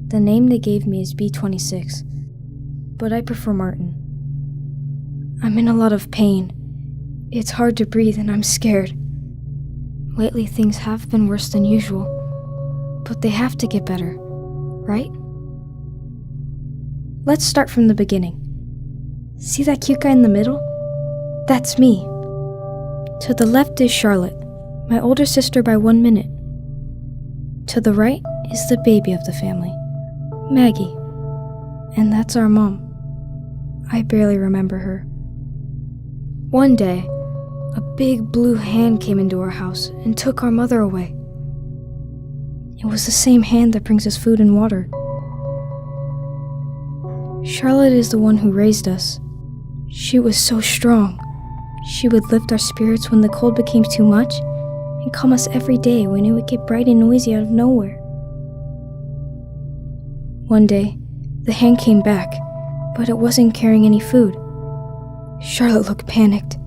The name they gave me is B26, but I prefer Martin. I'm in a lot of pain. It's hard to breathe and I'm scared. Lately things have been worse than usual, but they have to get better, right? Let's start from the beginning. See that cute guy in the middle? That's me. To the left is Charlotte, my older sister by 1 minute. To the right is the baby of the family, Maggie. And that's our mom. I barely remember her. One day, a big blue hand came into our house and took our mother away. It was the same hand that brings us food and water. Charlotte is the one who raised us. She was so strong. She would lift our spirits when the cold became too much and calm us every day when it would get bright and noisy out of nowhere. One day, the hand came back, but it wasn't carrying any food. Charlotte looked panicked.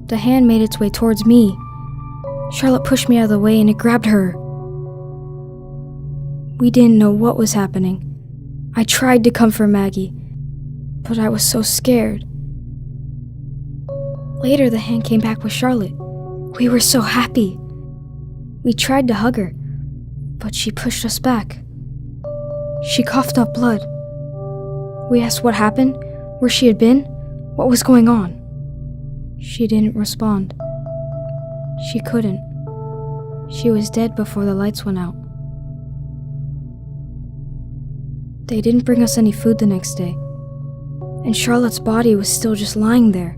The hand made its way towards me. Charlotte pushed me out of the way and it grabbed her. We didn't know what was happening. I tried to comfort Maggie, but I was so scared. Later, the hand came back with Charlotte. We were so happy. We tried to hug her, but she pushed us back. She coughed up blood. We asked what happened, where she had been, what was going on. She didn't respond. She couldn't. She was dead before the lights went out. They didn't bring us any food the next day, and Charlotte's body was still just lying there.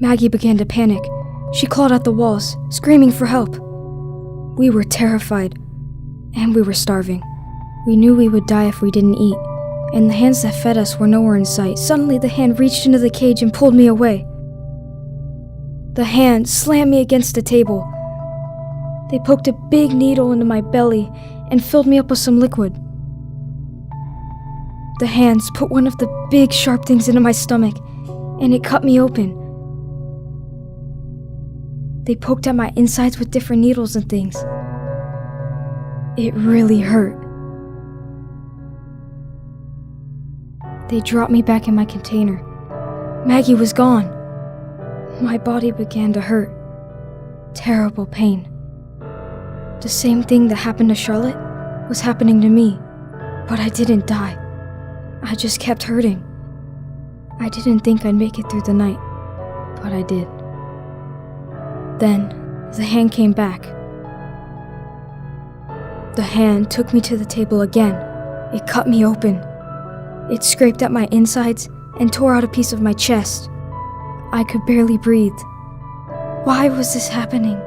Maggie began to panic. She clawed at the walls, screaming for help. We were terrified, and we were starving. We knew we would die if we didn't eat, and the hands that fed us were nowhere in sight. Suddenly, the hand reached into the cage and pulled me away. The hand slammed me against the table. They poked a big needle into my belly and filled me up with some liquid. The hands put one of the big sharp things into my stomach, and it cut me open. They poked at my insides with different needles and things. It really hurt. They dropped me back in my container. Maggie was gone. My body began to hurt. Terrible pain. The same thing that happened to Charlotte was happening to me, but I didn't die. I just kept hurting. I didn't think I'd make it through the night, but I did. Then, the hand came back. The hand took me to the table again. It cut me open. It scraped at my insides and tore out a piece of my chest. I could barely breathe. Why was this happening?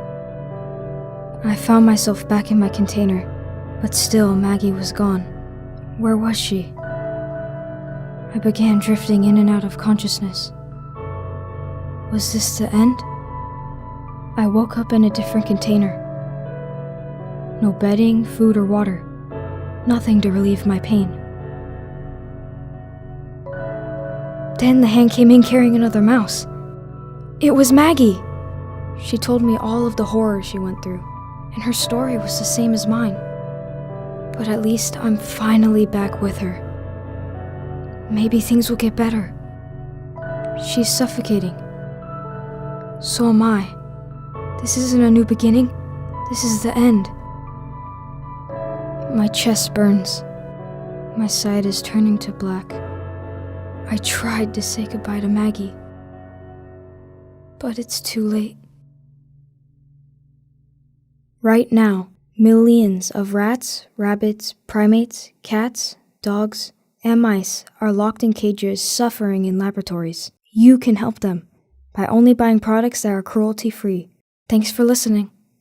I found myself back in my container, but still Maggie was gone. Where was she? I began drifting in and out of consciousness. Was this the end? I woke up in a different container. No bedding, food, or water. Nothing to relieve my pain. Then the hand came in carrying another mouse. It was Maggie! She told me all of the horror she went through, and her story was the same as mine. But at least I'm finally back with her. Maybe things will get better. She's suffocating. So am I. This isn't a new beginning. This is the end. My chest burns. My side is turning to black. I tried to say goodbye to Maggie, but it's too late. Right now, millions of rats, rabbits, primates, cats, dogs, and mice are locked in cages suffering in laboratories. You can help them by only buying products that are cruelty-free. Thanks for listening.